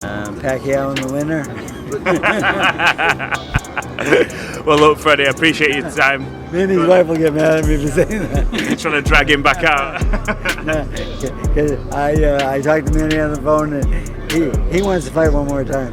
Pacquiao in the winner. Well, look, Freddie, I appreciate your time. Maybe his wife will get mad at me for saying that. You're trying to drag him back out. No, 'cause I talked to Manny on the phone, and he wants to fight one more time.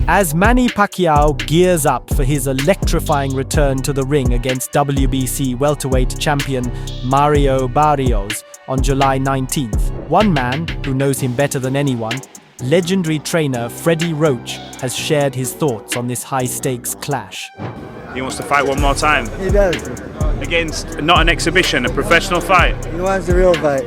As Manny Pacquiao gears up for his electrifying return to the ring against WBC welterweight champion Mario Barrios on July 19th, one man who knows him better than anyone, legendary trainer Freddie Roach, has shared his thoughts on this high-stakes clash. He wants to fight one more time. He does. Against not an exhibition, a professional fight. He wants a real fight.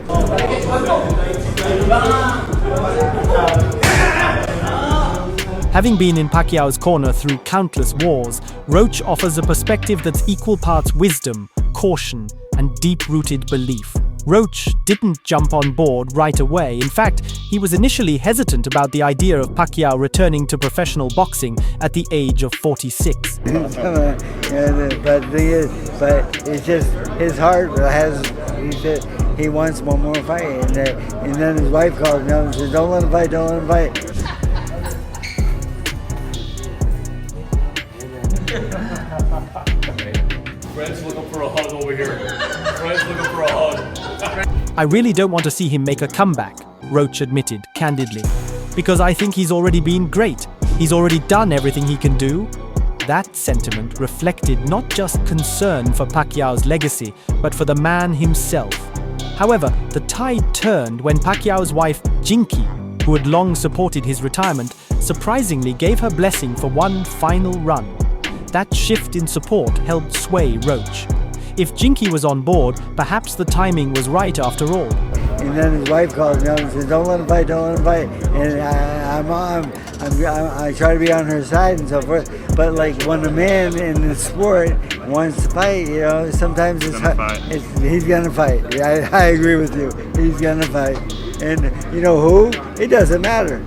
Having been in Pacquiao's corner through countless wars, Roach offers a perspective that's equal parts wisdom, caution, and deep-rooted belief. Roach didn't jump on board right away. In fact, he was initially hesitant about the idea of Pacquiao returning to professional boxing at the age of 46. But it's just his heart has. He said he wants one more fight, and then his wife called him and said, "Don't let him fight, don't let him fight." Fred's looking for a hug over here. Fred's looking for a hug. I really don't want to see him make a comeback, Roach admitted candidly, because I think he's already been great. He's already done everything he can do. That sentiment reflected not just concern for Pacquiao's legacy, but for the man himself. However, the tide turned when Pacquiao's wife, Jinkee, who had long supported his retirement, surprisingly gave her blessing for one final run. That shift in support helped sway Roach. If Jinkee was on board, perhaps the timing was right after all. And then his wife called me up and said, "Don't let him fight, don't let him fight." And I try to be on her side and so forth. But like when a man in the sport wants to fight, sometimes he's gonna fight. I agree with you. He's gonna fight. And you know who? It doesn't matter.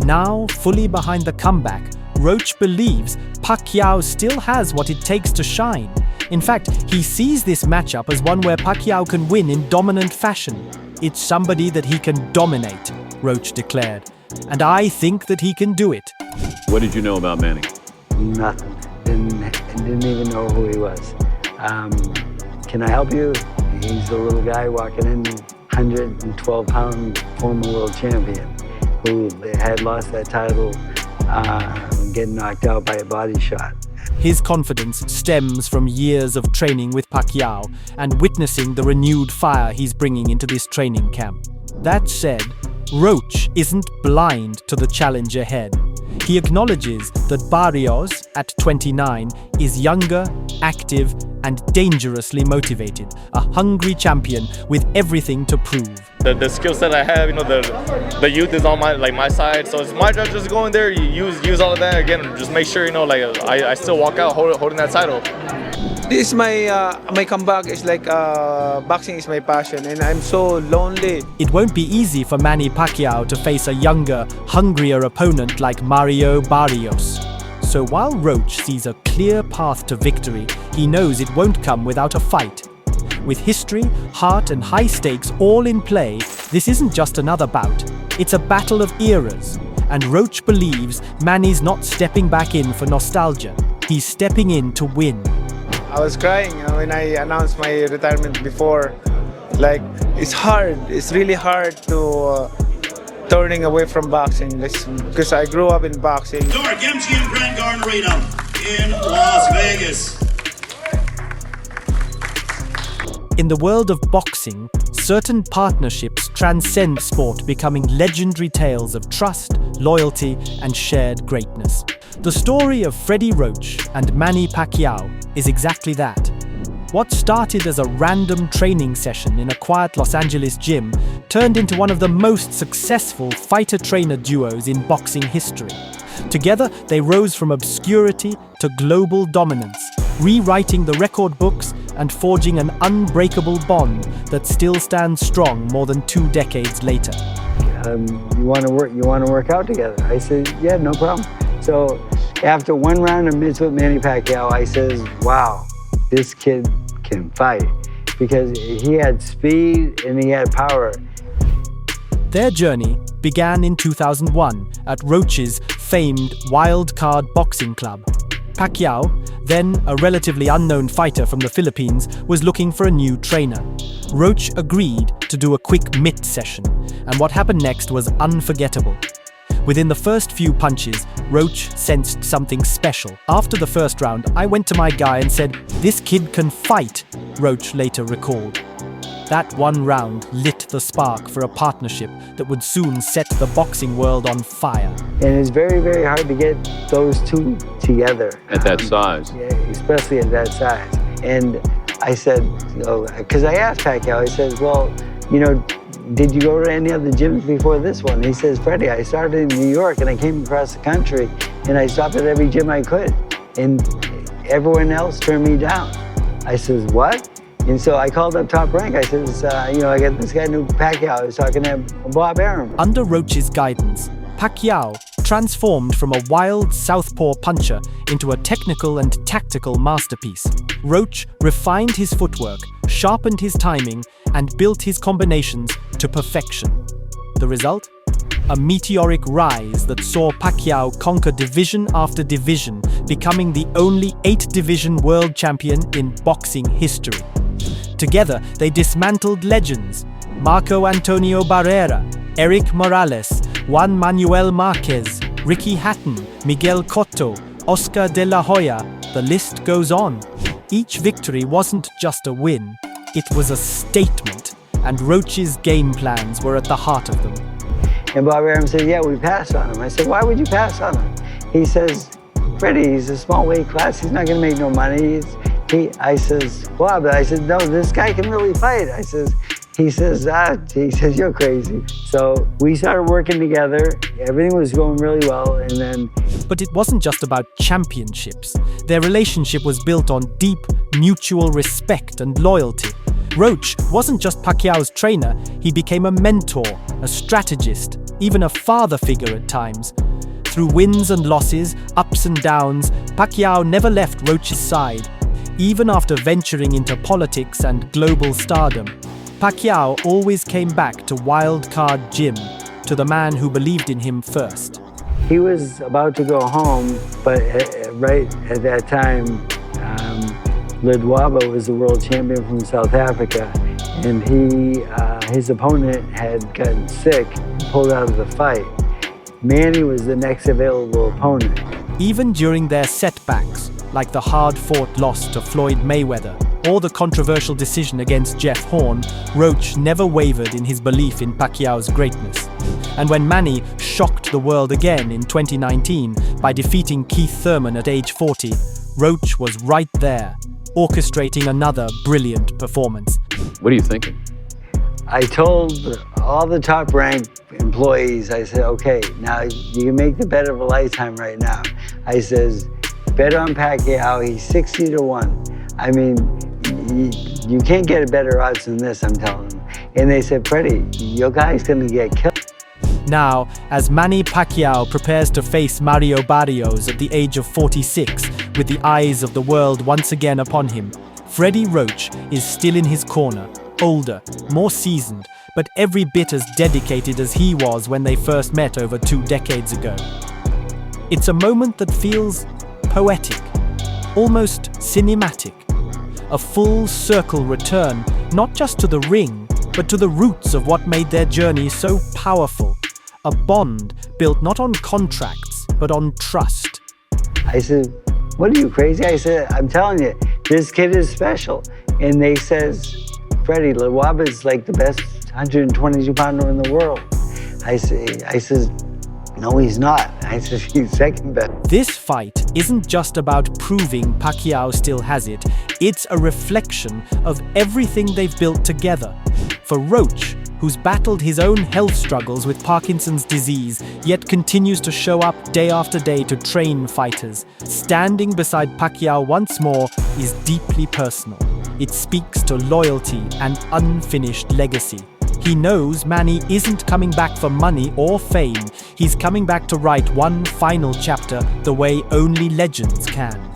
Now, fully behind the comeback, Roach believes Pacquiao still has what it takes to shine. In fact, he sees this matchup as one where Pacquiao can win in dominant fashion. It's somebody that he can dominate, Roach declared. And I think that he can do it. What did you know about Manny? Nothing. Didn't even know who he was. Can I help you? He's a little guy walking in, 112-pound former world champion, who had lost that title, getting knocked out by a body shot. His confidence stems from years of training with Pacquiao and witnessing the renewed fire he's bringing into this training camp. That said, Roach isn't blind to the challenge ahead. He acknowledges that Barrios, at 29, is younger, active, and dangerously motivated, a hungry champion with everything to prove. The skill set I have, the youth is on my side, so it's my job just go in there, use all of that again, and just make sure I still walk out holding that title. This is my comeback. Is like boxing is my passion, and I'm so lonely. It won't be easy for Manny Pacquiao to face a younger, hungrier opponent like Mario Barrios. So while Roach sees a clear path to victory, he knows it won't come without a fight. With history, heart, and high stakes all in play, this isn't just another bout. It's a battle of eras. And Roach believes Manny's not stepping back in for nostalgia. He's stepping in to win. I was crying when I announced my retirement before. Like, it's hard. It's really hard to turning away from boxing, because I grew up in boxing. Newark, MGM Grand Garden Arena in Las Vegas. In the world of boxing, certain partnerships transcend sport, becoming legendary tales of trust, loyalty, and shared greatness. The story of Freddie Roach and Manny Pacquiao is exactly that. What started as a random training session in a quiet Los Angeles gym turned into one of the most successful fighter-trainer duos in boxing history. Together, they rose from obscurity to global dominance, rewriting the record books and forging an unbreakable bond that still stands strong more than 2 decades later. you want to work out together? I said, yeah, no problem. So after one round of mitts with Manny Pacquiao, I says, wow, this kid can fight, because he had speed and he had power. Their journey began in 2001 at Roach's famed Wild Card Boxing Club. Pacquiao, then a relatively unknown fighter from the Philippines, was looking for a new trainer. Roach agreed to do a quick mitt session, and what happened next was unforgettable. Within the first few punches, Roach sensed something special. After the first round, I went to my guy and said, "This kid can fight," Roach later recalled. That one round lit the spark for a partnership that would soon set the boxing world on fire. And it's very, very hard to get those two together. At that size. Yeah, especially at that size. And I said, because I asked Pacquiao, I said, well, did you go to any other gyms before this one? He says, Freddie, I started in New York and I came across the country and I stopped at every gym I could. And everyone else turned me down. I says, what? And so I called up Top Rank. I says, I got this guy named Pacquiao. I was talking to Barrera. Under Roach's guidance, Pacquiao transformed from a wild southpaw puncher into a technical and tactical masterpiece. Roach refined his footwork, sharpened his timing, and built his combinations to perfection. The result? A meteoric rise that saw Pacquiao conquer division after division, becoming the only 8-division world champion in boxing history. Together, they dismantled legends: Marco Antonio Barrera, Eric Morales, Juan Manuel Marquez, Ricky Hatton, Miguel Cotto, Oscar de la Hoya. The list goes on. Each victory wasn't just a win, it was a statement, and Roach's game plans were at the heart of them. And Barrera said, yeah, we passed on him. I said, why would you pass on him? He says, Freddie, he's a small weight class, he's not gonna make no money. I says, wow, but I said, no, this guy can really fight. He says, you're crazy. So we started working together. Everything was going really well, and then... But it wasn't just about championships. Their relationship was built on deep, mutual respect and loyalty. Roach wasn't just Pacquiao's trainer, he became a mentor, a strategist, even a father figure at times. Through wins and losses, ups and downs, Pacquiao never left Roach's side. Even after venturing into politics and global stardom, Pacquiao always came back to Wild Card Gym, to the man who believed in him first. He was about to go home, but right at that time, Ledwaba was the world champion from South Africa, and his opponent had gotten sick and pulled out of the fight. Manny was the next available opponent. Even during their setbacks, like the hard-fought loss to Floyd Mayweather or the controversial decision against Jeff Horn, Roach never wavered in his belief in Pacquiao's greatness. And when Manny shocked the world again in 2019 by defeating Keith Thurman at age 40, Roach was right there, orchestrating another brilliant performance. What are you thinking? I told all the top ranked employees, I said, okay, now you can make the bet of a lifetime right now. I says, bet on Pacquiao, he's 60-1. I mean, you can't get a better odds than this, I'm telling them. And they said, Freddie, your guy's gonna get killed. Now, as Manny Pacquiao prepares to face Mario Barrios at the age of 46, with the eyes of the world once again upon him, Freddie Roach is still in his corner, older, more seasoned, but every bit as dedicated as he was when they first met over 2 decades ago. It's a moment that feels poetic, almost cinematic. A full circle return, not just to the ring, but to the roots of what made their journey so powerful. A bond built not on contracts, but on trust. I said, what are you, crazy? I said, I'm telling you, this kid is special. And they says, Freddie, Ledwaba's like the best 122-pounder in the world. I says, no, he's not. I says, he's second best. This fight isn't just about proving Pacquiao still has it. It's a reflection of everything they've built together. For Roach, who's battled his own health struggles with Parkinson's disease, yet continues to show up day after day to train fighters, standing beside Pacquiao once more is deeply personal. It speaks to loyalty and unfinished legacy. He knows Manny isn't coming back for money or fame. He's coming back to write one final chapter the way only legends can.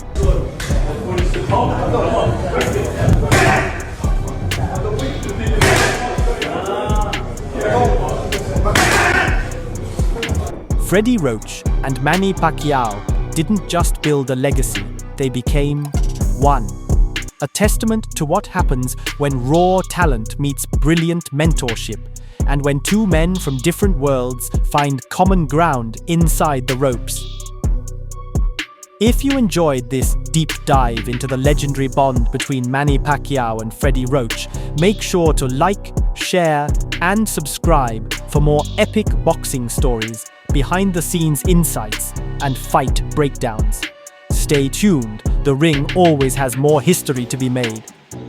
Freddie Roach and Manny Pacquiao didn't just build a legacy, they became one. A testament to what happens when raw talent meets brilliant mentorship, and when two men from different worlds find common ground inside the ropes. If you enjoyed this deep dive into the legendary bond between Manny Pacquiao and Freddie Roach, make sure to like, share, and subscribe for more epic boxing stories, behind-the-scenes insights, and fight breakdowns. Stay tuned, the ring always has more history to be made.